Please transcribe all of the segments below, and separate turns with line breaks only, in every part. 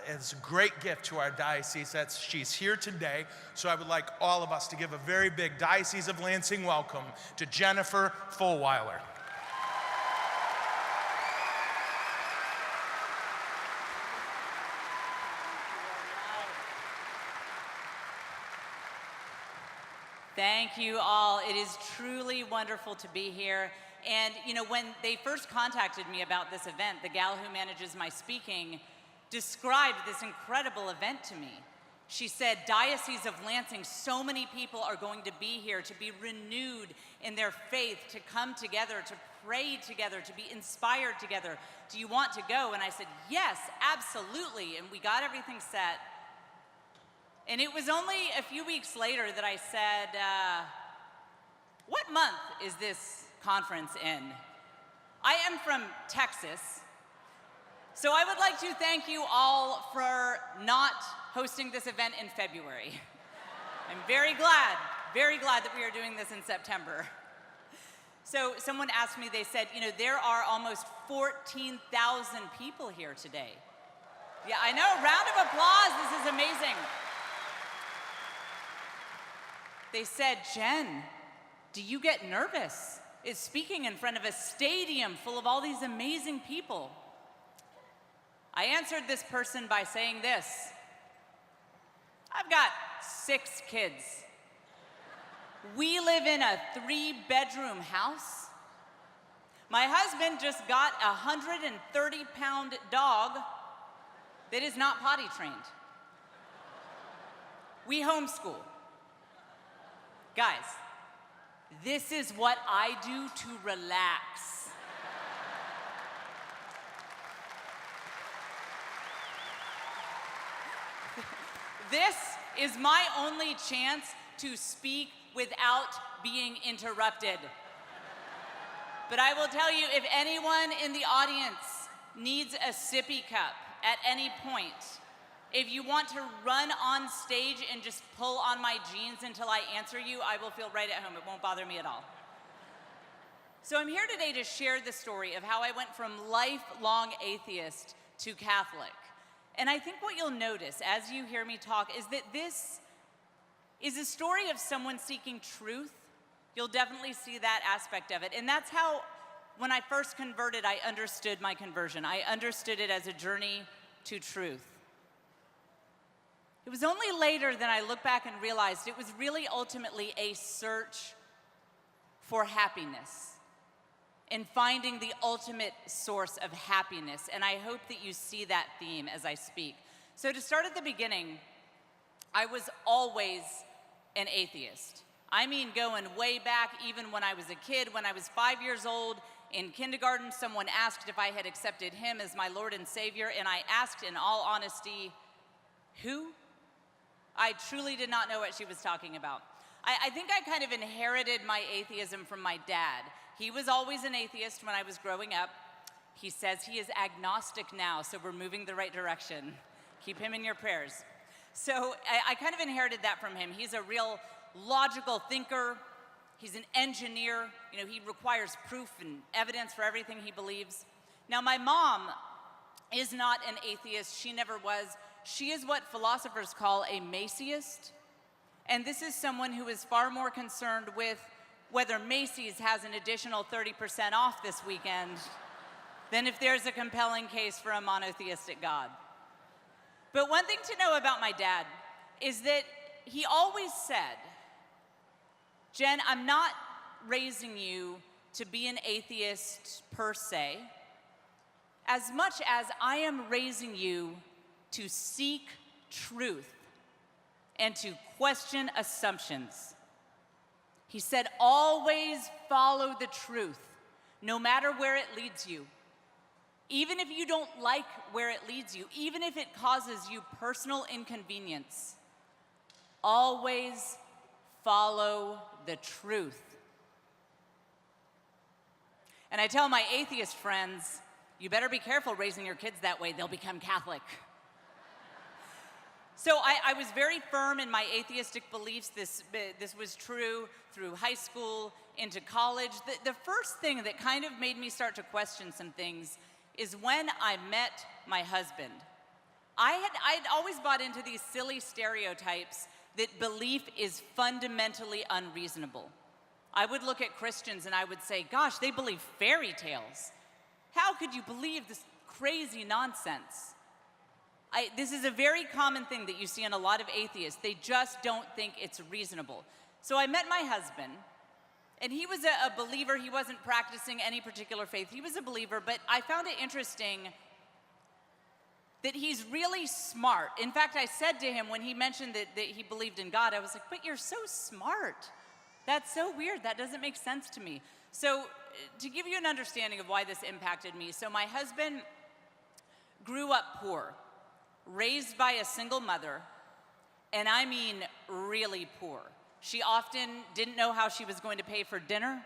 is a great gift to our diocese. She's here today, so I would like all of us to give a very big Diocese of Lansing welcome to Jennifer Fulwiler.
Thank you all. It is truly wonderful to be here. And you know, when they first contacted me about this event, the gal who manages my speaking described this incredible event to me. She said, Diocese of Lansing, so many people are going to be here to be renewed in their faith, to come together, to pray together, to be inspired together. Do you want to go? And I said, yes, absolutely. And we got everything set. And it was only a few weeks later that I said, what month is this conference in? I am from Texas, so I would like to thank you all for not hosting this event in February. I'm very glad that we are doing this in September. So someone asked me, they said, you know, there are almost 14,000 people here today. Yeah, I know, round of applause, this is amazing. They said, Jen, do you get nervous? Is speaking in front of a stadium full of all these amazing people? I answered this person by saying this. I've got 6 kids. We live in a 3-bedroom house. My husband just got a 130-pound dog that is not potty trained. We homeschool. Guys, this is what I do to relax. This is my only chance to speak without being interrupted. But I will tell you, if anyone in the audience needs a sippy cup at any point, if you want to run on stage and just pull on my jeans until I answer you, I will feel right at home. It won't bother me at all. So I'm here today to share the story of how I went from lifelong atheist to Catholic. And I think what you'll notice as you hear me talk is that this is a story of someone seeking truth. You'll definitely see that aspect of it. And that's how, when I first converted, I understood my conversion. I understood it as a journey to truth. It was only later that I looked back and realized it was really ultimately a search for happiness and finding the ultimate source of happiness. And I hope that you see that theme as I speak. So to start at the beginning, I was always an atheist. I mean, going way back, even when I was a kid, when I was 5 years old, in kindergarten, someone asked if I had accepted him as my Lord and Savior, and I asked in all honesty, who? I truly did not know what she was talking about. I think I kind of inherited my atheism from my dad. He was always an atheist when I was growing up. He says he is agnostic now, so we're moving the right direction. Keep him in your prayers. So I kind of inherited that from him. He's a real logical thinker. He's an engineer. You know, he requires proof and evidence for everything he believes. Now, my mom is not an atheist. She never was. She is what philosophers call a Macyist. And this is someone who is far more concerned with whether Macy's has an additional 30% off this weekend than if there's a compelling case for a monotheistic God. But one thing to know about my dad is that he always said, Jen, I'm not raising you to be an atheist per se, as much as I am raising you to seek truth and to question assumptions. He said, always follow the truth, no matter where it leads you. Even if you don't like where it leads you, even if it causes you personal inconvenience, always follow the truth. And I tell my atheist friends, you better be careful raising your kids that way, they'll become Catholic. So I was very firm in my atheistic beliefs. This was true through high school, into college. The first thing that kind of made me start to question some things is when I met my husband. I'd always bought into these silly stereotypes that belief is fundamentally unreasonable. I would look at Christians and I would say, gosh, they believe fairy tales. How could you believe this crazy nonsense? This is a very common thing that you see in a lot of atheists. They just don't think it's reasonable. So I met my husband, and he was a believer. He wasn't practicing any particular faith. He was a believer, but I found it interesting that he's really smart. In fact, I said to him when he mentioned that he believed in God, I was like, but you're so smart. That's so weird. That doesn't make sense to me. So to give you an understanding of why this impacted me, so my husband grew up poor, raised by a single mother, and I mean really poor. She often didn't know how she was going to pay for dinner.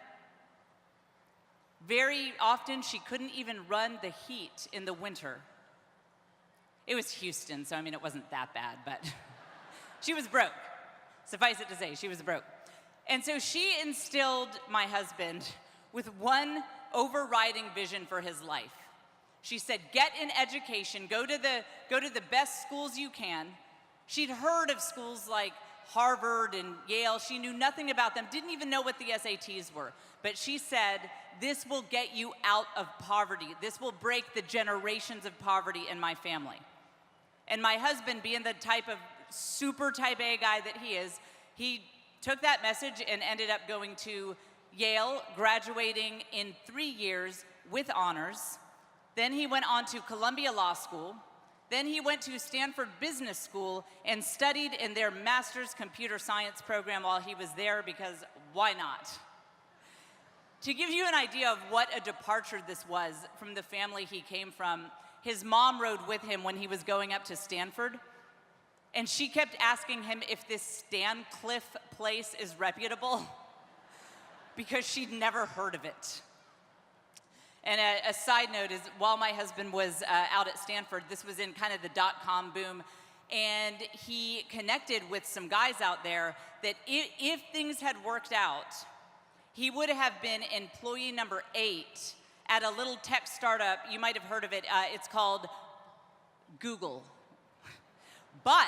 Very often, she couldn't even run the heat in the winter. It was Houston, so I mean, it wasn't that bad, but she was broke. Suffice it to say, she was broke. And so she instilled my husband with one overriding vision for his life. She said, get an education, go to the best schools you can. She'd heard of schools like Harvard and Yale. She knew nothing about them, didn't even know what the SATs were. But she said, this will get you out of poverty. This will break the generations of poverty in my family. And my husband, being the type of super type A guy that he is, he took that message and ended up going to Yale, graduating in 3 years with honors. Then he went on to Columbia Law School. Then he went to Stanford Business School and studied in their master's computer science program while he was there, because why not? To give you an idea of what a departure this was from the family he came from, his mom rode with him when he was going up to Stanford, and she kept asking him if this Stancliffe place is reputable because she'd never heard of it. And a side note is, while my husband was out at Stanford, this was in kind of the dot-com boom, and he connected with some guys out there that if things had worked out, he would have been employee number 8 at a little tech startup. You might have heard of it. It's called Google. But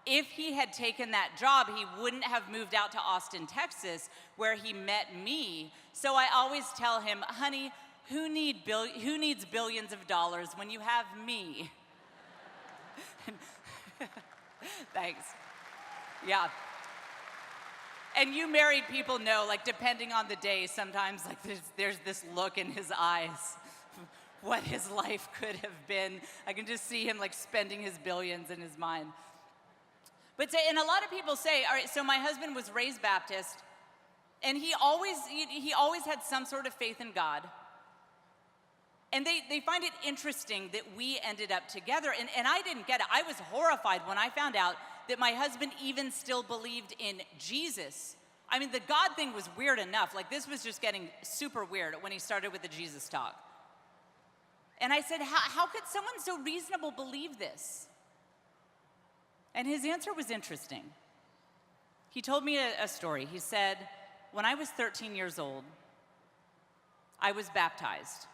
if he had taken that job, he wouldn't have moved out to Austin, Texas, where he met me. So I always tell him, honey, who needs billions of dollars when you have me? Thanks. Yeah. And you married people know, like, depending on the day, sometimes like there's this look in his eyes, what his life could have been. I can just see him like spending his billions in his mind. But and a lot of people say, all right, so my husband was raised Baptist, and he always had some sort of faith in God. And they find it interesting that we ended up together, and I didn't get it. I was horrified when I found out that my husband even still believed in Jesus. I mean, the God thing was weird enough. Like, this was just getting super weird when he started with the Jesus talk. And I said, how could someone so reasonable believe this? And his answer was interesting. He told me a story. He said, when I was 13 years old, I was baptized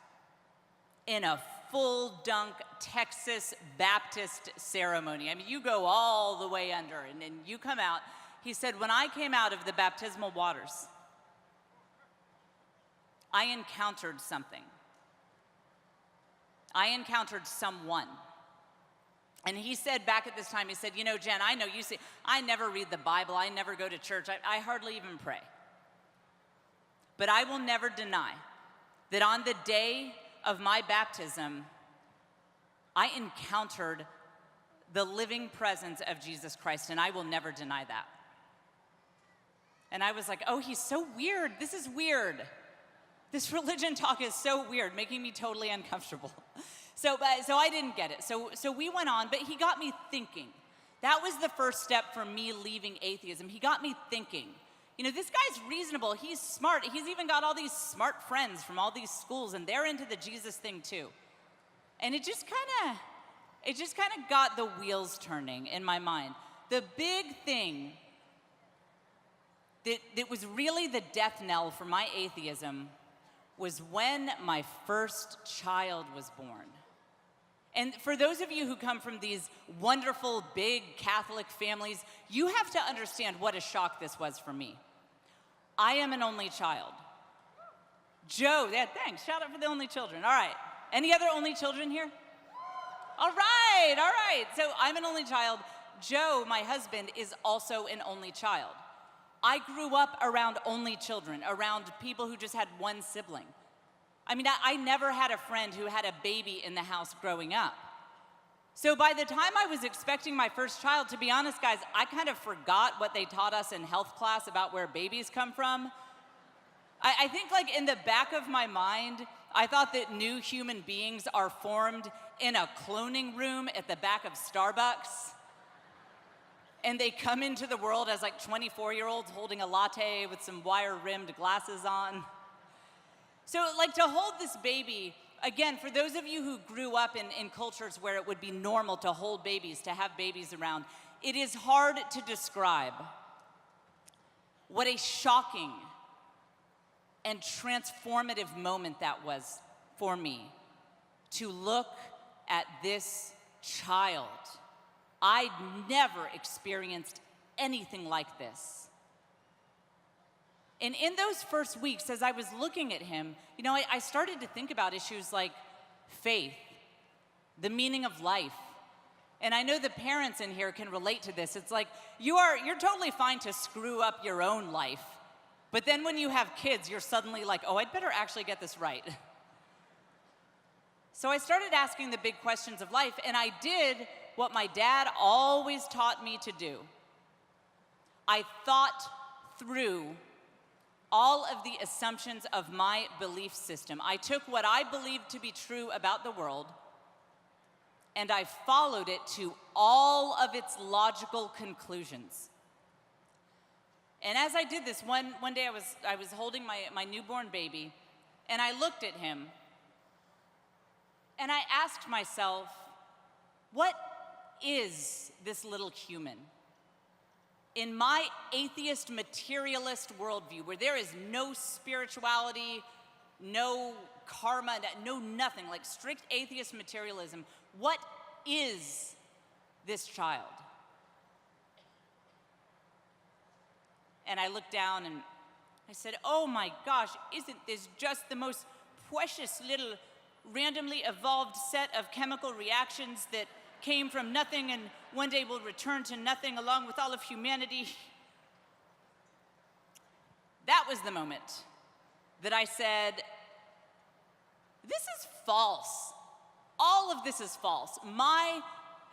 in a full dunk Texas Baptist ceremony. I mean, you go all the way under and then you come out. He said, when I came out of the baptismal waters, I encountered something. I encountered someone. And he said back at this time, he said, you know, Jen, I know you say, I never read the Bible. I never go to church. I hardly even pray. But I will never deny that on the day of my baptism, I encountered the living presence of Jesus Christ, and I will never deny that. And I was like, oh, he's so weird. This is weird. This religion talk is so weird, making me totally uncomfortable. So I didn't get it. So we went on, but he got me thinking. That was the first step for me leaving atheism. He got me thinking. You know, this guy's reasonable. He's smart. He's even got all these smart friends from all these schools, and they're into the Jesus thing too. And it just kind of got the wheels turning in my mind. The big thing that was really the death knell for my atheism was when my first child was born. And for those of you who come from these wonderful, big Catholic families, you have to understand what a shock this was for me. I am an only child. Joe, yeah, thanks. Shout out for the only children. All right. Any other only children here? All right, all right. So I'm an only child. Joe, my husband, is also an only child. I grew up around only children, around people who just had one sibling. I mean, I never had a friend who had a baby in the house growing up. So by the time I was expecting my first child, to be honest, guys, I kind of forgot what they taught us in health class about where babies come from. I think like in the back of my mind, I thought that new human beings are formed in a cloning room at the back of Starbucks. And they come into the world as like 24-year-olds holding a latte with some wire-rimmed glasses on. So like to hold this baby, again, for those of you who grew up in cultures where it would be normal to hold babies, to have babies around, it is hard to describe what a shocking and transformative moment that was for me to look at this child. I'd never experienced anything like this. And in those first weeks, as I was looking at him, you know, I started to think about issues like faith, the meaning of life. And I know the parents in here can relate to this. It's like, you're totally fine to screw up your own life. But then when you have kids, you're suddenly like, oh, I'd better actually get this right. So I started asking the big questions of life, and I did what my dad always taught me to do. I thought through all of the assumptions of my belief system. I took what I believed to be true about the world, and I followed it to all of its logical conclusions. And as I did this, one day I was holding my newborn baby, and I looked at him, and I asked myself, what is this little human? In my atheist materialist worldview, where there is no spirituality, no karma, no nothing, like strict atheist materialism, what is this child? And I looked down and I said, oh my gosh, isn't this just the most precious little randomly evolved set of chemical reactions that came from nothing and one day will return to nothing along with all of humanity? That was the moment that I said, this is false. All of this is false. My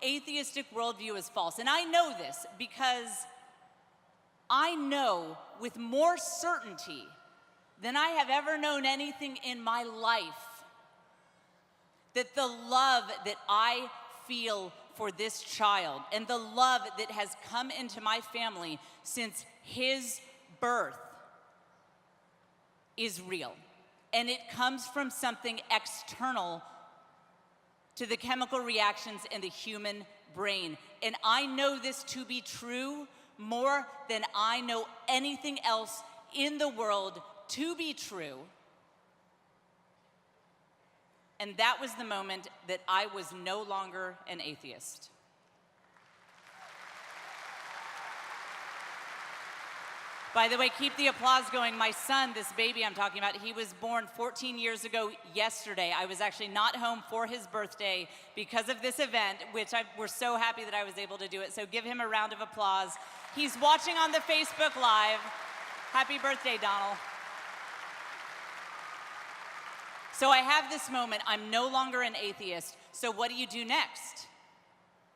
atheistic worldview is false. And I know this because I know with more certainty than I have ever known anything in my life that the love that I feel for this child and the love that has come into my family since his birth is real. And it comes from something external to the chemical reactions in the human brain. And I know this to be true more than I know anything else in the world to be true. And that was the moment that I was no longer an atheist. By the way, keep the applause going. My son, this baby I'm talking about, he was born 14 years ago yesterday. I was actually not home for his birthday because of this event, which we're so happy that I was able to do it. So give him a round of applause. He's watching on the Facebook Live. Happy birthday, Donald. So I have this moment. I'm no longer an atheist. So what do you do next?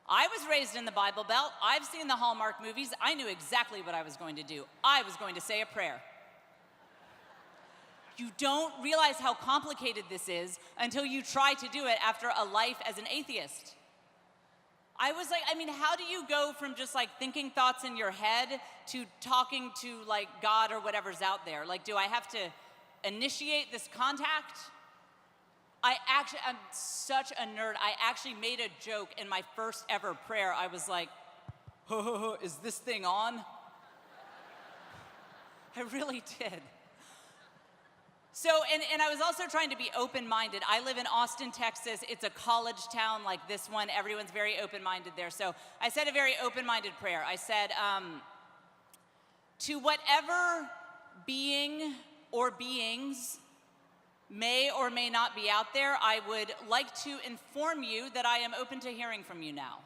I was raised in the Bible Belt. I've seen the Hallmark movies. I knew exactly what I was going to do. I was going to say a prayer. You don't realize how complicated this is until you try to do it after a life as an atheist. I was like, I mean, how do you go from just like thinking thoughts in your head to talking to like God or whatever's out there? Like, do I have to initiate this contact? I'm such a nerd. I actually made a joke in my first ever prayer. I was like, is this thing on? I really did. So, and I was also trying to be open-minded. I live in Austin, Texas. It's a college town like this one. Everyone's very open-minded there. So I said a very open-minded prayer. I said, to whatever being or beings may or may not be out there, I would like to inform you that I am open to hearing from you now.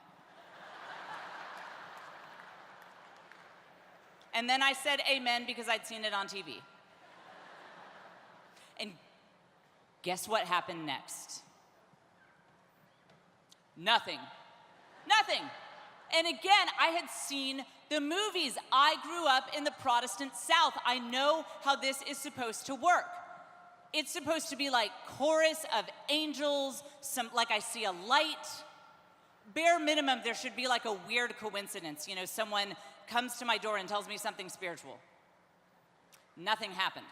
And then I said amen because I'd seen it on TV. And guess what happened next? Nothing. Nothing. And again, I had seen the movies. I grew up in the Protestant South. I know how this is supposed to work. It's supposed to be like chorus of angels, like I see a light. Bare minimum, there should be like a weird coincidence. You know, someone comes to my door and tells me something spiritual. Nothing happened.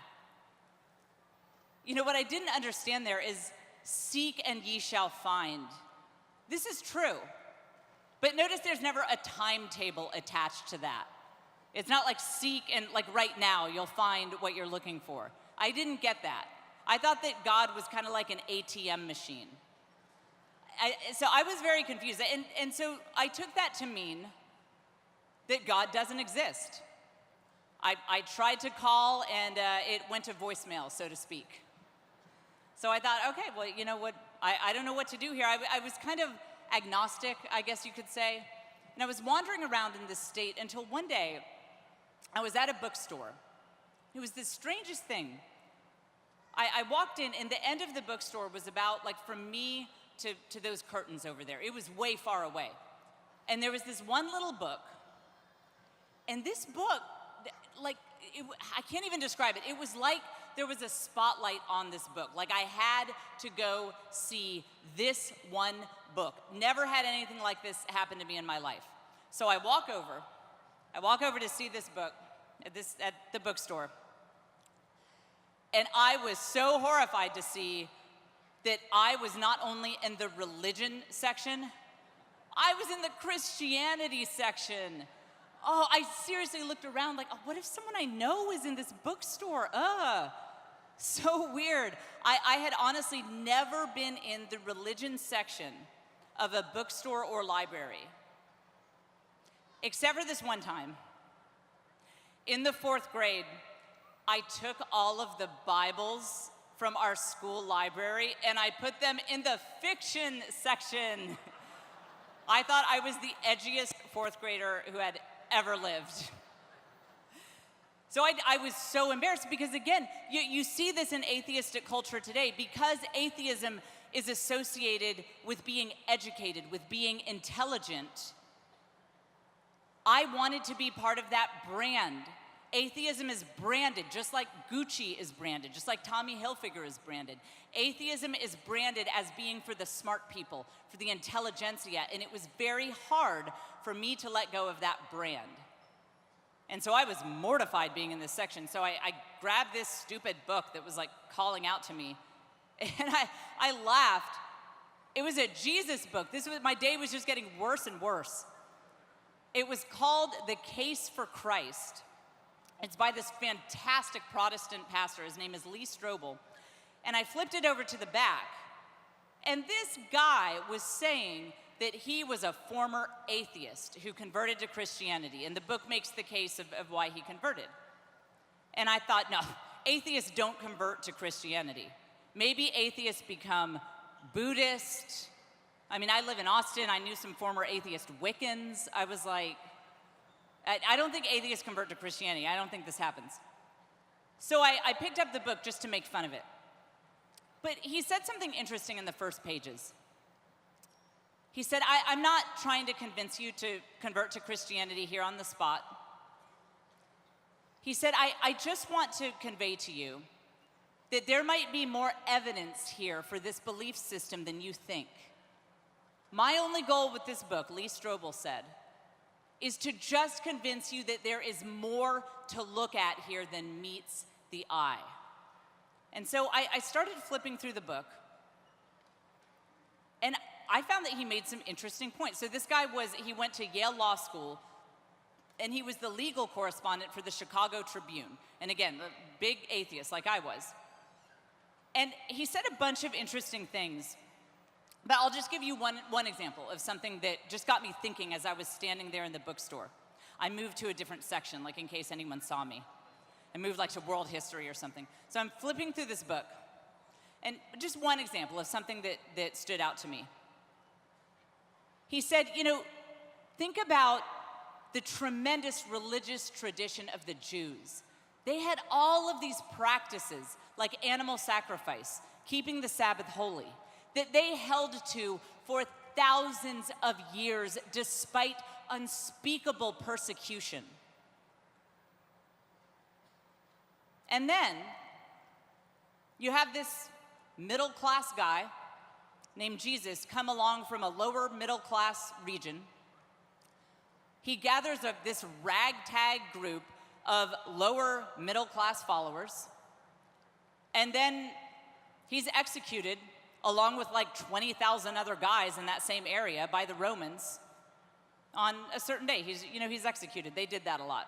You know, what I didn't understand there is seek and ye shall find. This is true. But notice there's never a timetable attached to that. It's not like seek and like right now you'll find what you're looking for. I didn't get that. I thought that God was kind of like an ATM machine. So I was very confused. And so I took that to mean that God doesn't exist. I tried to call and it went to voicemail, so to speak. So I thought, okay, well, you know what? I don't know what to do here. I was kind of agnostic, I guess you could say. And I was wandering around in this state until one day I was at a bookstore. It was the strangest thing. I walked in, and the end of the bookstore was about, like, from me to those curtains over there. It was way far away. And there was this one little book. And this book, like, I can't even describe it. It was like there was a spotlight on this book. Like I had to go see this one book. Never had anything like this happen to me in my life. So I walk over to see this book at the bookstore. And I was so horrified to see that I was not only in the religion section, I was in the Christianity section. Oh, I seriously looked around like, oh, what if someone I know is in this bookstore? So weird. I had honestly never been in the religion section of a bookstore or library, except for this one time. In the 4th grade, I took all of the Bibles from our school library and I put them in the fiction section. I thought I was the edgiest 4th grader who had ever lived. So I was so embarrassed because, again, you see this in atheistic culture today. Because atheism is associated with being educated, with being intelligent, I wanted to be part of that brand. Atheism is branded, just like Gucci is branded, just like Tommy Hilfiger is branded. Atheism is branded as being for the smart people, for the intelligentsia, and it was very hard for me to let go of that brand. And so I was mortified being in this section, so I grabbed this stupid book that was like calling out to me, and I laughed. It was a Jesus book. My day was just getting worse and worse. It was called The Case for Christ. It's by this fantastic Protestant pastor. His name is Lee Strobel. And I flipped it over to the back. And this guy was saying that he was a former atheist who converted to Christianity. And the book makes the case of why he converted. And I thought, no, atheists don't convert to Christianity. Maybe atheists become Buddhist. I mean, I live in Austin. I knew some former atheist Wiccans. I was like, I don't think atheists convert to Christianity. I don't think this happens. So I picked up the book just to make fun of it. But he said something interesting in the first pages. He said, I'm not trying to convince you to convert to Christianity here on the spot. He said, I just want to convey to you that there might be more evidence here for this belief system than you think. My only goal with this book, Lee Strobel said, is to just convince you that there is more to look at here than meets the eye. And so I started flipping through the book, and I found that he made some interesting points. So this guy he went to Yale Law School, and he was the legal correspondent for the Chicago Tribune. And again, a big atheist like I was. And he said a bunch of interesting things. But I'll just give you one example of something that just got me thinking as I was standing there in the bookstore. I moved to a different section, like in case anyone saw me. I moved like to world history or something. So I'm flipping through this book. And just one example of something that stood out to me. He said, think about the tremendous religious tradition of the Jews. They had all of these practices, like animal sacrifice, keeping the Sabbath holy, that they held to for thousands of years despite unspeakable persecution. And then you have this middle-class guy named Jesus come along from a lower middle-class region. He gathers up this ragtag group of lower middle-class followers, and then he's executed along with like 20,000 other guys in that same area by the Romans on a certain day. He's executed. They did that a lot.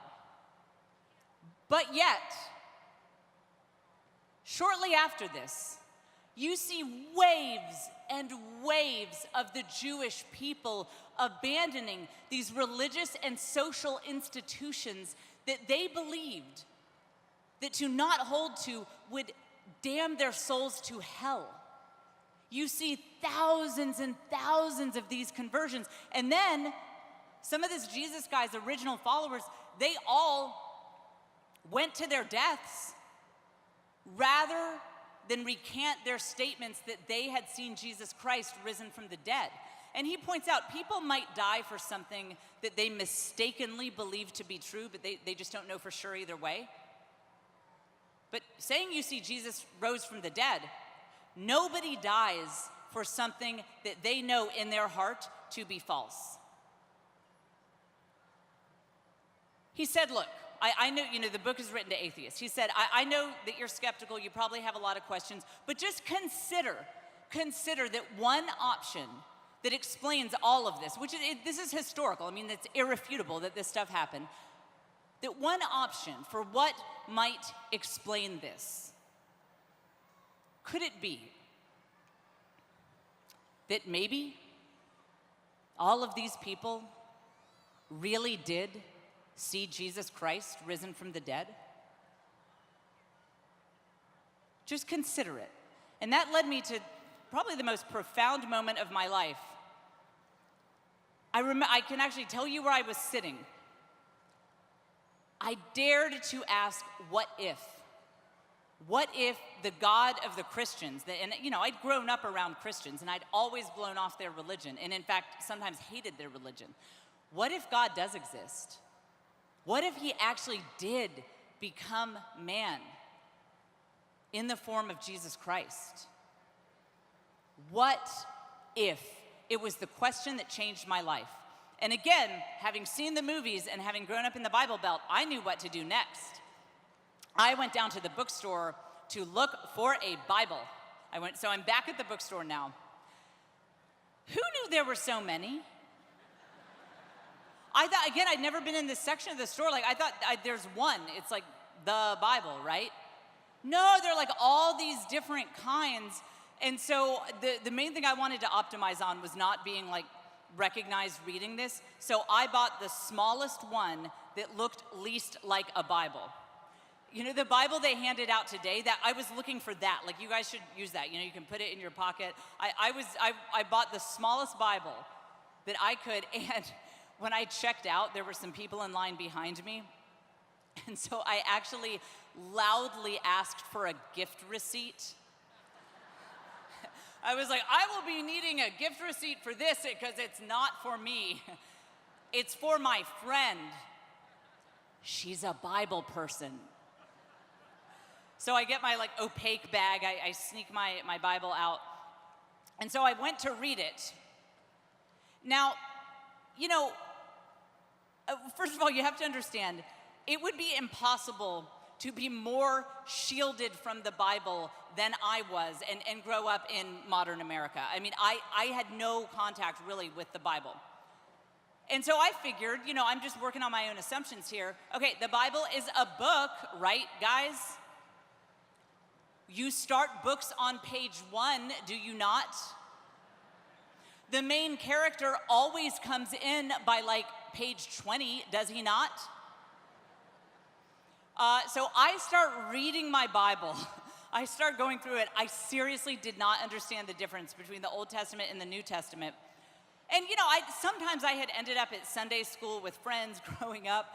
But yet, shortly after this, you see waves and waves of the Jewish people abandoning these religious and social institutions that they believed that to not hold to would damn their souls to hell. You see thousands and thousands of these conversions. And then some of this Jesus guy's original followers, they all went to their deaths rather than recant their statements that they had seen Jesus Christ risen from the dead. And he points out people might die for something that they mistakenly believe to be true, but they just don't know for sure either way. But saying you see Jesus rose from the dead, nobody dies for something that they know in their heart to be false. He said, look, I know, the book is written to atheists. He said, I know that you're skeptical, you probably have a lot of questions, but just consider that one option that explains all of this, this is historical. I mean, it's irrefutable that this stuff happened. That one option for what might explain this, could it be that maybe all of these people really did see Jesus Christ risen from the dead? Just consider it. And that led me to probably the most profound moment of my life. I can actually tell you where I was sitting. I dared to ask, what if? What if the God of the Christians, I'd grown up around Christians and I'd always blown off their religion, and in fact, sometimes hated their religion. What if God does exist? What if he actually did become man in the form of Jesus Christ? What if? It was the question that changed my life. And again, having seen the movies and having grown up in the Bible Belt, I knew what to do next. I went down to the bookstore to look for a Bible. So I'm back at the bookstore now. Who knew there were so many? I thought, again, I'd never been in this section of the store. I thought there's one. It's like the Bible, right? No, they're like all these different kinds. And so the main thing I wanted to optimize on was not being recognized reading this. So I bought the smallest one that looked least like a Bible. The Bible they handed out today, that I was looking for that. You guys should use that. You can put it in your pocket. I bought the smallest Bible that I could, and when I checked out, there were some people in line behind me. And so I actually loudly asked for a gift receipt. I was like, I will be needing a gift receipt for this because it's not for me. It's for my friend. She's a Bible person. So I get my opaque bag. I sneak my Bible out. And so I went to read it. Now, first of all, you have to understand, it would be impossible to be more shielded from the Bible than I was and grow up in modern America. I mean, I had no contact really with the Bible. And so I figured, I'm just working on my own assumptions here. Okay, the Bible is a book, right, guys? You start books on page 1, do you not? The main character always comes in by like page 20, does he not? So I start reading my Bible. I start going through it. I seriously did not understand the difference between the Old Testament and the New Testament. And you know, sometimes I had ended up at Sunday school with friends growing up.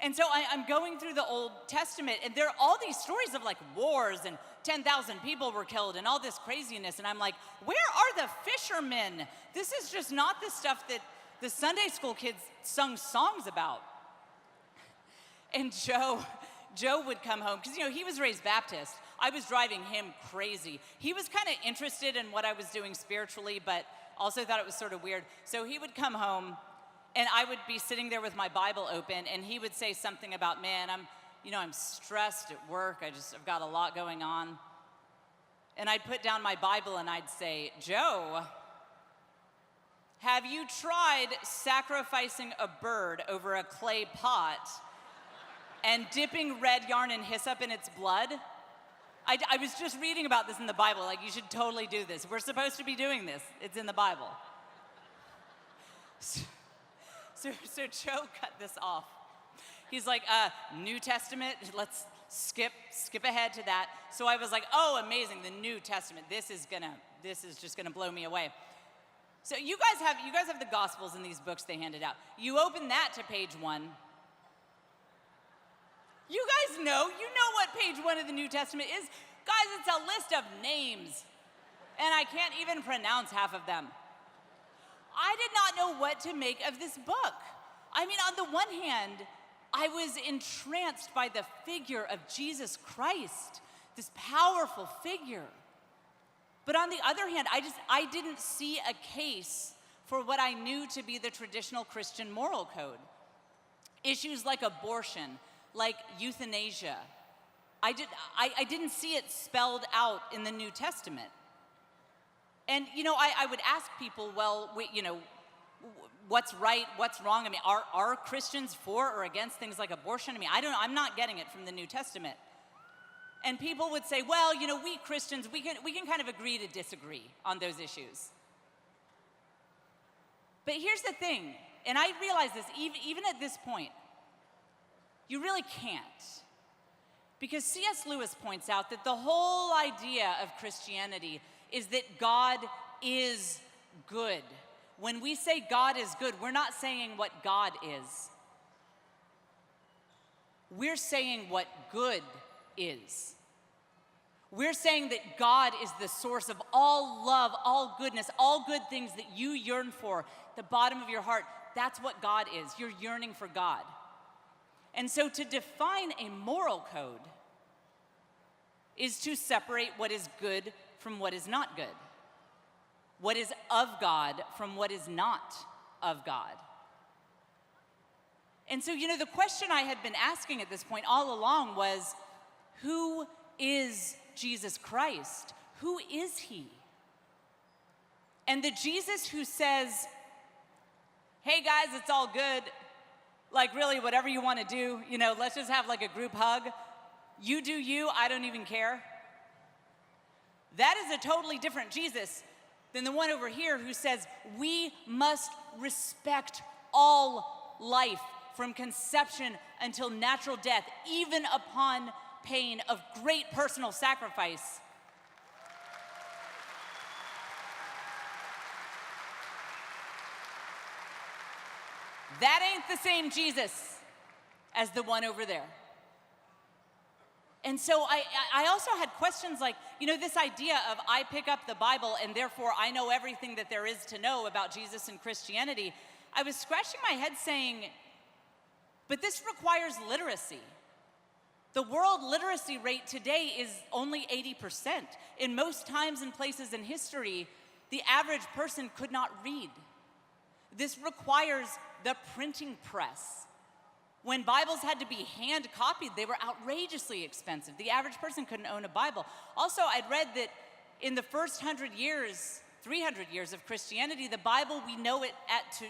And so I'm going through the Old Testament, and there are all these stories of like wars and 10,000 people were killed and all this craziness. And I'm like, where are the fishermen? This is just not the stuff that the Sunday school kids sung songs about. And Joe would come home, because, you know, he was raised Baptist. I was driving him crazy. He was kind of interested in what I was doing spiritually, but also thought it was sort of weird. So he would come home, and I would be sitting there with my Bible open, and he would say something about, man, I'm stressed at work. I've got a lot going on. And I'd put down my Bible, and I'd say, Joe, have you tried sacrificing a bird over a clay pot and dipping red yarn and hyssop in its blood? I was just reading about this in the Bible. Like, you should totally do this. We're supposed to be doing this. It's in the Bible. So Joe cut this off. He's like, New Testament, let's skip ahead to that. So I was like, oh, amazing, the New Testament. This is just gonna blow me away. So you guys have the Gospels in these books they handed out. You open that to page 1. You guys know what page 1 of the New Testament is. Guys, it's a list of names, and I can't even pronounce half of them. I did not know what to make of this book. I mean, on the one hand, I was entranced by the figure of Jesus Christ, this powerful figure. But on the other hand, I didn't see a case for what I knew to be the traditional Christian moral code. Issues like abortion, like euthanasia. I didn't see it spelled out in the New Testament. And, you know, I would ask people, well, what's right, what's wrong? I mean, are Christians for or against things like abortion? I mean, I'm not getting it from the New Testament. And people would say, well, you know, we Christians, we can kind of agree to disagree on those issues. But here's the thing, and I realize this even at this point, you really can't. Because C.S. Lewis points out that the whole idea of Christianity is that God is good. When we say God is good, we're not saying what God is. We're saying what good is. We're saying that God is the source of all love, all goodness, all good things that you yearn for, the bottom of your heart. That's what God is. You're yearning for God. And so to define a moral code is to separate what is good from what is not good, what is of God from what is not of God. And so, you know, the question I had been asking at this point all along was, who is Jesus Christ? Who is he? And the Jesus who says, hey guys, it's all good, like really whatever you want to do, you know, let's just have like a group hug. You do you, I don't even care. That is a totally different Jesus than the one over here who says we must respect all life from conception until natural death, even upon pain of great personal sacrifice. That ain't the same Jesus as the one over there. And so I also had questions like, you know, this idea of I pick up the Bible and therefore I know everything that there is to know about Jesus and Christianity. I was scratching my head saying, but this requires literacy. The world literacy rate today is only 80%. In most times and places in history, the average person could not read. This requires the printing press. When Bibles had to be hand copied, they were outrageously expensive. The average person couldn't own a Bible. Also, I'd read that in the first 100 years, 300 years of Christianity, the Bible we know it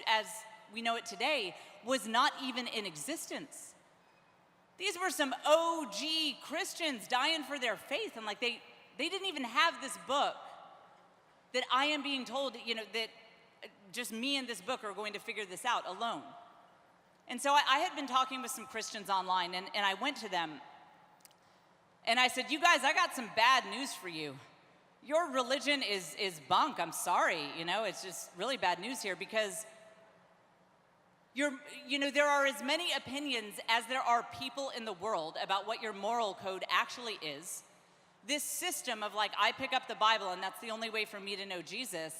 as we know it today was not even in existence. These were some OG Christians dying for their faith, and like they didn't even have this book that I am being told, that just me and this book are going to figure this out alone. And so I had been talking with some Christians online, and I went to them, and I said, you guys, I got some bad news for you. Your religion is bunk. I'm sorry, it's just really bad news here, because there are as many opinions as there are people in the world about what your moral code actually is. This system of like, I pick up the Bible and that's the only way for me to know Jesus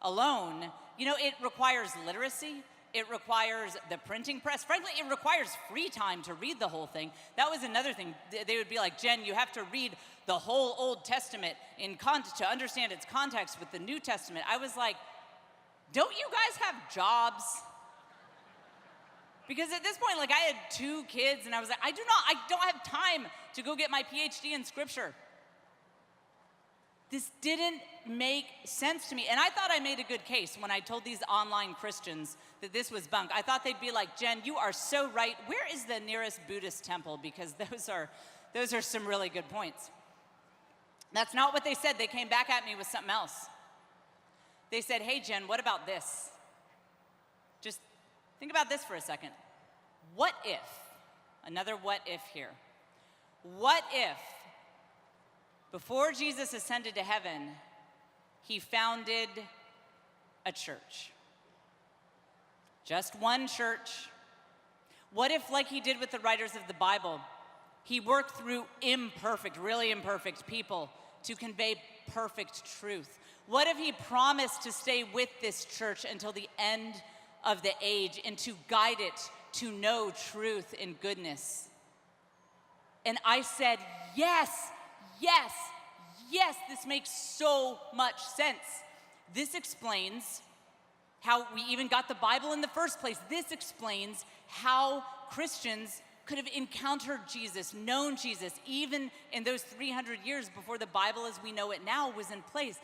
alone, it requires literacy. It requires the printing press. Frankly, it requires free time to read the whole thing. That was another thing. They would be like, Jen, you have to read the whole Old Testament to understand its context with the New Testament. I was like, don't you guys have jobs? Because at this point, like, I had 2 kids, and I was like, I don't have time to go get my PhD in scripture. This didn't make sense to me. And I thought I made a good case when I told these online Christians that this was bunk. I thought they'd be like, Jen, you are so right. Where is the nearest Buddhist temple? Because those are some really good points. That's not what they said. They came back at me with something else. They said, hey, Jen, what about this? Just think about this for a second. What if, another what if here, what if before Jesus ascended to heaven, he founded a church? Just one church. What if, like he did with the writers of the Bible, he worked through imperfect, really imperfect people to convey perfect truth? What if he promised to stay with this church until the end of the age and to guide it to know truth and goodness? And I said, yes, yes, yes, this makes so much sense. This explains how we even got the Bible in the first place. This explains how Christians could have encountered Jesus, known Jesus, even in those 300 years before the Bible as we know it now was in place.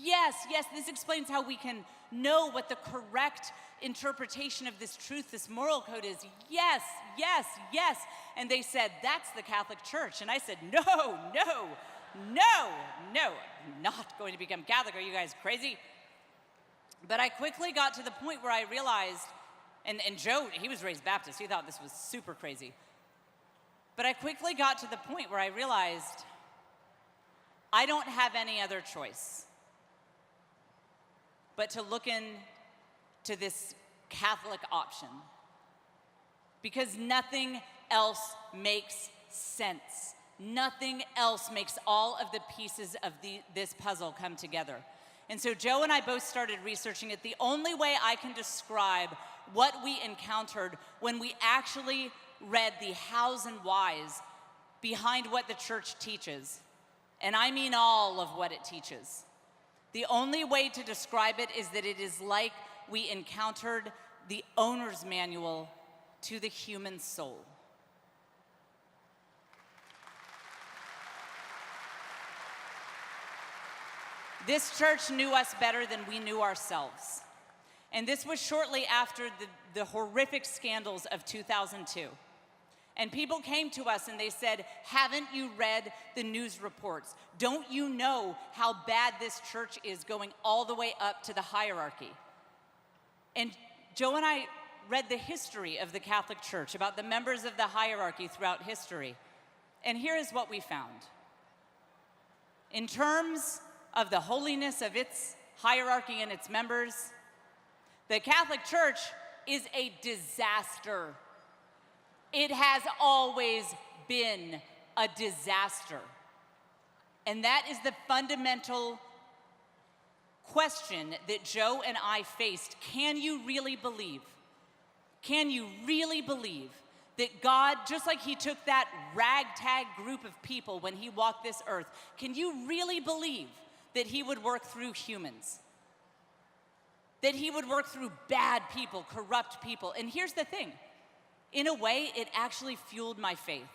Yes, yes, this explains how we can know what the correct interpretation of this truth, this moral code is. Yes, yes, yes. And they said, that's the Catholic Church. And I said, no, no, no, no, I'm not going to become Catholic. Are you guys crazy? But I quickly got to the point where I realized, and Joe, he was raised Baptist. He thought this was super crazy. But I quickly got to the point where I realized I don't have any other choice but to look into this Catholic option, because nothing else makes sense. Nothing else makes all of the pieces of this puzzle come together. And so Joe and I both started researching it. The only way I can describe what we encountered when we actually read the hows and whys behind what the church teaches, and I mean all of what it teaches, the only way to describe it is that it is like we encountered the owner's manual to the human soul. This church knew us better than we knew ourselves. And this was shortly after the horrific scandals of 2002. And people came to us and they said, haven't you read the news reports? Don't you know how bad this church is, going all the way up to the hierarchy? And Joe and I read the history of the Catholic Church, about the members of the hierarchy throughout history. And here is what we found. In terms of the holiness of its hierarchy and its members, the Catholic Church is a disaster. It has always been a disaster. And that is the fundamental question that Joe and I faced. Can you really believe? Can you really believe that God, just like he took that ragtag group of people when he walked this earth, can you really believe that he would work through humans? That he would work through bad people, corrupt people? And here's the thing. In a way, it actually fueled my faith.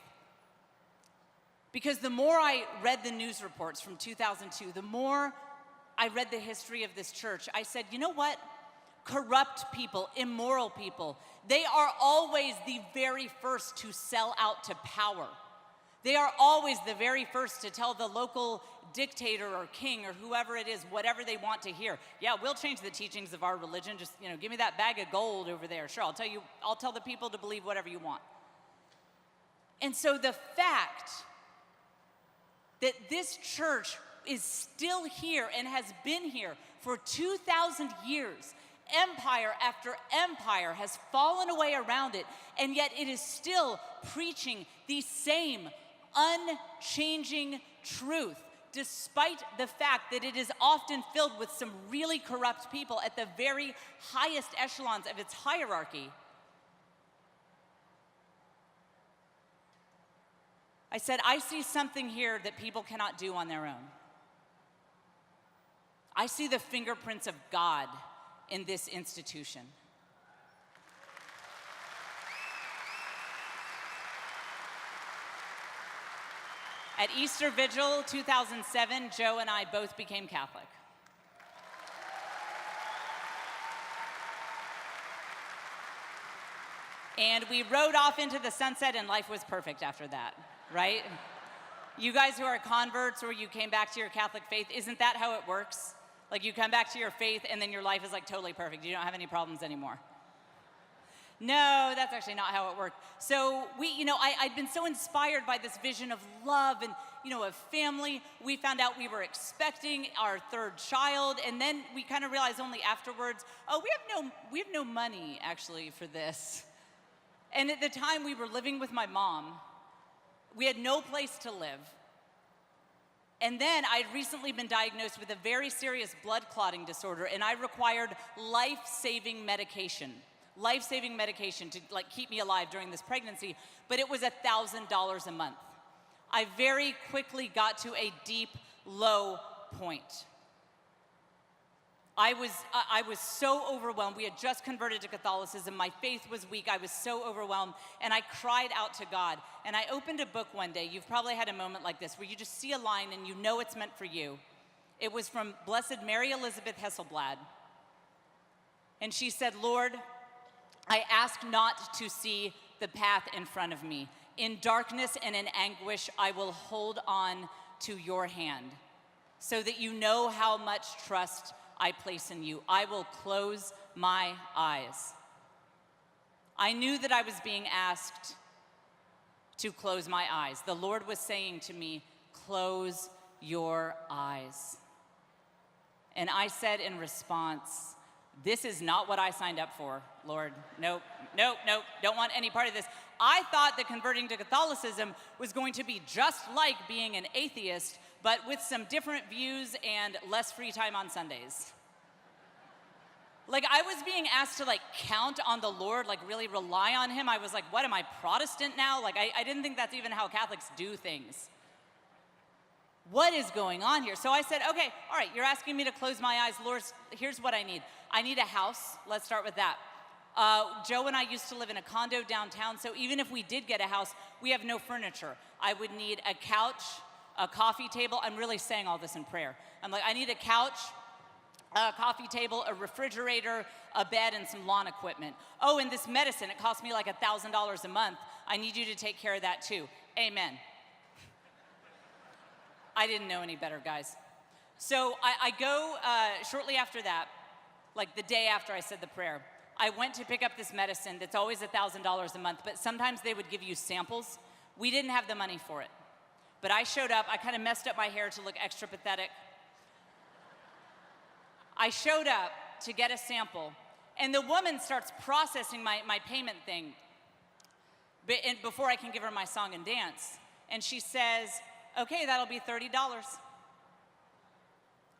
Because the more I read the news reports from 2002, the more I read the history of this church, I said, you know what? corrupt people, immoral people. They are always the very first to sell out to power. They are always the very first to tell the local dictator or king or whoever it is, whatever they want to hear. Yeah, we'll change the teachings of our religion. Just, give me that bag of gold over there. Sure, I'll tell the people to believe whatever you want. And so the fact that this church is still here and has been here for 2,000 years, empire after empire has fallen away around it, and yet it is still preaching the same unchanging truth, despite the fact that it is often filled with some really corrupt people at the very highest echelons of its hierarchy. I said, I see something here that people cannot do on their own. I see the fingerprints of God in this institution. At Easter Vigil 2007, Joe and I both became Catholic. And we rode off into the sunset, and life was perfect after that, right? You guys who are converts or you came back to your Catholic faith, isn't that how it works? Like you come back to your faith and then your life is like totally perfect. You don't have any problems anymore. No, that's actually not how it worked. So I'd been so inspired by this vision of love and, of family. We found out we were expecting our third child, and then we kind of realized only afterwards, we have no money actually for this. And at the time we were living with my mom. We had no place to live. And then I'd recently been diagnosed with a very serious blood clotting disorder, and I required life-saving medication to keep me alive during this pregnancy, but it was $1,000 a month. I very quickly got to a deep, low point. I was so overwhelmed. We had just converted to Catholicism. My faith was weak. I was so overwhelmed, and I cried out to God. And I opened a book one day. You've probably had a moment like this where you just see a line and you know it's meant for you. It was from Blessed Mary Elizabeth Hesselblad. And she said, Lord, I ask not to see the path in front of me. In darkness and in anguish, I will hold on to your hand so that you know how much trust I place in you. I will close my eyes. I knew that I was being asked to close my eyes. The Lord was saying to me, close your eyes. And I said in response, this is not what I signed up for, Lord. Nope, don't want any part of this. I thought that converting to Catholicism was going to be just like being an atheist, but with some different views and less free time on Sundays. I was being asked to count on the Lord, really rely on him. I was like, what am I, Protestant now? I didn't think that's even how Catholics do things. What is going on here? So I said, okay, all right, you're asking me to close my eyes. Lord, here's what I need. I need a house. Let's start with that. Joe and I used to live in a condo downtown, so even if we did get a house, we have no furniture. I would need a couch, a coffee table. I'm really saying all this in prayer. I'm like, I need a couch, a coffee table, a refrigerator, a bed, and some lawn equipment. Oh, and this medicine, it costs me like $1,000 a month. I need you to take care of that too. Amen. I didn't know any better, guys. So I go shortly after that, the day after I said the prayer, I went to pick up this medicine that's always $1,000 a month, but sometimes they would give you samples. We didn't have the money for it. But I showed up, I kind of messed up my hair to look extra pathetic. I showed up to get a sample, and the woman starts processing my payment thing before I can give her my song and dance. And she says, okay, that'll be $30.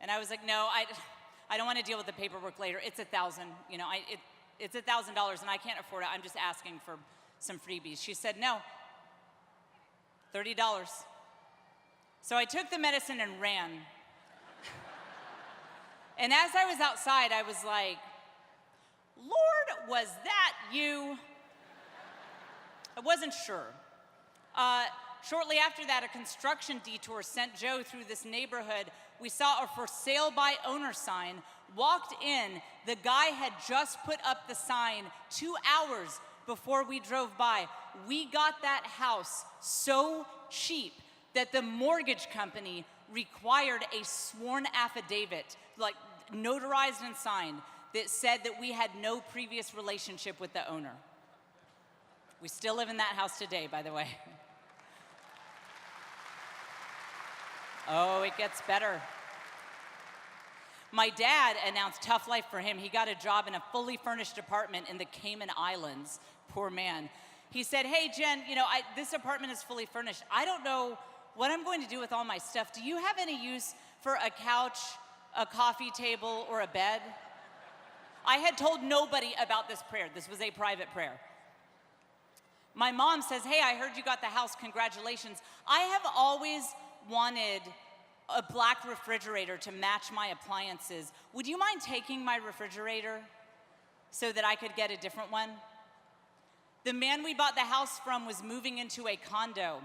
And I was like, no, I don't want to deal with the paperwork later. It's $1,000, it's $1,000 and I can't afford it. I'm just asking for some freebies. She said, no, $30. So I took the medicine and ran. And as I was outside, I was like, Lord, was that you? I wasn't sure. Shortly after that, a construction detour sent Joe through this neighborhood. We saw a for sale by owner sign walked in, the guy had just put up the sign 2 hours before we drove by. We got that house so cheap that the mortgage company required a sworn affidavit, like notarized and signed, that said that we had no previous relationship with the owner. We still live in that house today, by the way. Oh, it gets better. My dad announced tough life for him. He got a job in a fully furnished apartment in the Cayman Islands. Poor man. He said, hey, Jen, this apartment is fully furnished. I don't know what I'm going to do with all my stuff. Do you have any use for a couch, a coffee table, or a bed? I had told nobody about this prayer. This was a private prayer. My mom says, hey, I heard you got the house. Congratulations. I have always wanted a black refrigerator to match my appliances. Would you mind taking my refrigerator so that I could get a different one? The man we bought the house from was moving into a condo,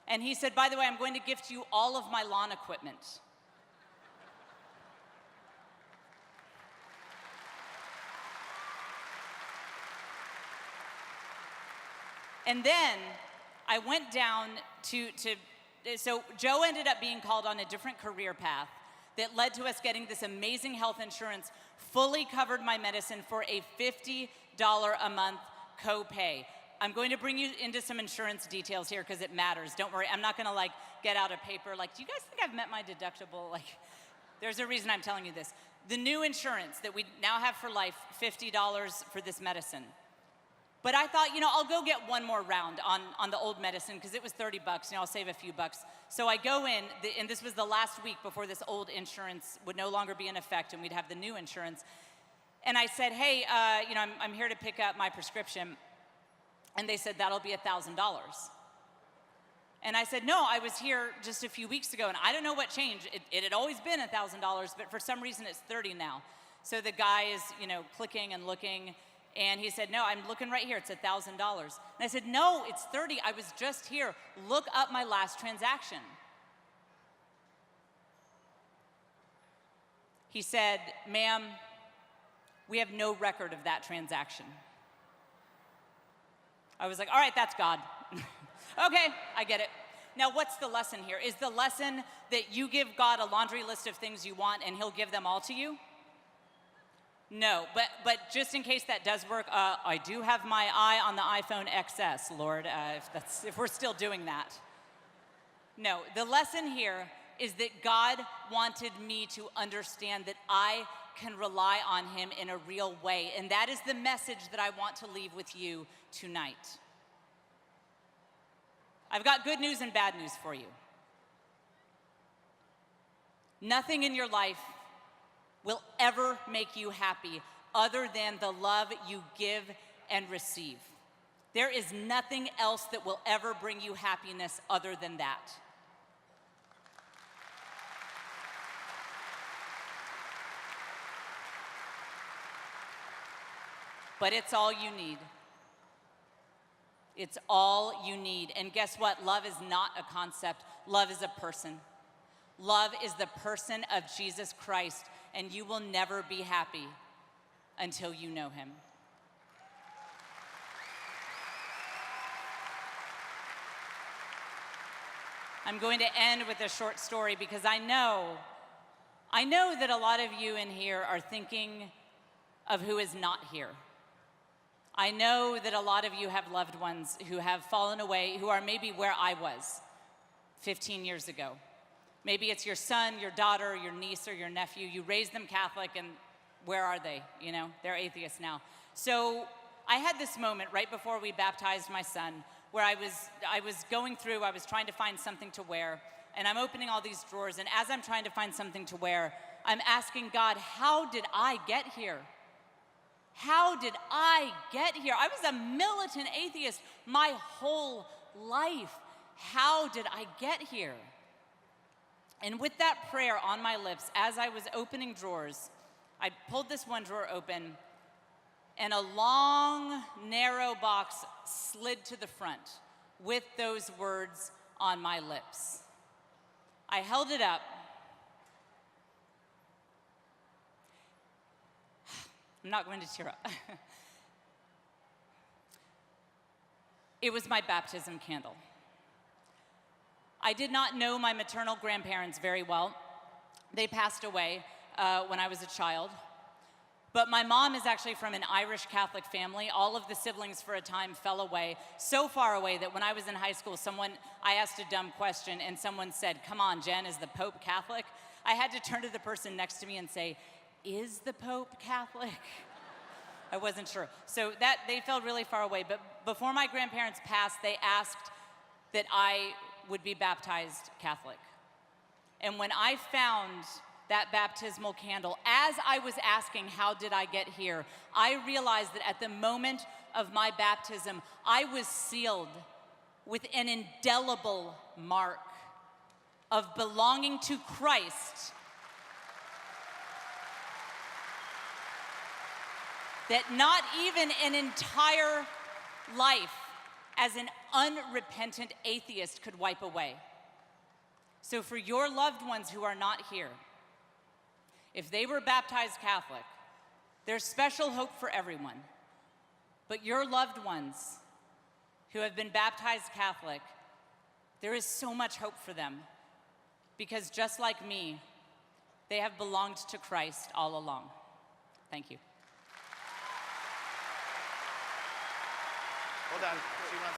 and he said, by the way, I'm going to gift you all of my lawn equipment. And then I went down so Joe ended up being called on a different career path that led to us getting this amazing health insurance, fully covered my medicine for a $50 a month copay. I'm going to bring you into some insurance details here because it matters. Don't worry, I'm not gonna get out a paper do you guys think I've met my deductible? There's a reason I'm telling you this. The new insurance that we now have for life, $50 for this medicine. But I thought, I'll go get one more round on the old medicine because it was $30, I'll save a few bucks. So I go in, and this was the last week before this old insurance would no longer be in effect and we'd have the new insurance. And I said, hey, I'm here to pick up my prescription. And they said, that'll be $1,000. And I said, no, I was here just a few weeks ago and I don't know what changed. It had always been $1,000, but for some reason it's 30 now. So the guy is, clicking and looking. And he said, no, I'm looking right here. It's $1,000. And I said, no, it's 30. I was just here. Look up my last transaction. He said, ma'am, we have no record of that transaction. I was like, all right, that's God. Okay, I get it. Now, what's the lesson here? Is the lesson that you give God a laundry list of things you want and he'll give them all to you? No, but just in case that does work, I do have my eye on the iPhone XS, Lord, if we're still doing that. No, the lesson here is that God wanted me to understand that I can rely on him in a real way, and that is the message that I want to leave with you tonight. I've got good news and bad news for you. Nothing in your life will ever make you happy other than the love you give and receive. There is nothing else that will ever bring you happiness other than that. But it's all you need. It's all you need. And guess what? Love is not a concept. Love is a person. Love is the person of Jesus Christ, and you will never be happy until you know him. I'm going to end with a short story because I know that a lot of you in here are thinking of who is not here. I know that a lot of you have loved ones who have fallen away, who are maybe where I was 15 years ago. Maybe it's your son, your daughter, your niece, or your nephew. You raised them Catholic, and where are they? They're atheists now. So I had this moment right before we baptized my son where I was going through, I was trying to find something to wear, and I'm opening all these drawers, and as I'm trying to find something to wear, I'm asking God, how did I get here? How did I get here? I was a militant atheist my whole life. How did I get here? And with that prayer on my lips, as I was opening drawers, I pulled this one drawer open, and a long, narrow box slid to the front with those words on my lips. I held it up, I'm not going to tear up. It was my baptism candle. I did not know my maternal grandparents very well. They passed away when I was a child. But my mom is actually from an Irish Catholic family. All of the siblings for a time fell away, so far away that when I was in high school, I asked a dumb question and someone said, "Come on, Jen, is the Pope Catholic?" I had to turn to the person next to me and say, "Is the Pope Catholic?" I wasn't sure. So they fell really far away. But before my grandparents passed, they asked that I would be baptized Catholic. And when I found that baptismal candle, as I was asking, how did I get here, I realized that at the moment of my baptism, I was sealed with an indelible mark of belonging to Christ that not even an entire life as an unrepentant atheist could wipe away. So for your loved ones who are not here, if they were baptized Catholic, there's special hope for everyone. But your loved ones who have been baptized Catholic, there is so much hope for them, because just like me, they have belonged to Christ all along. Thank you.
Hold on.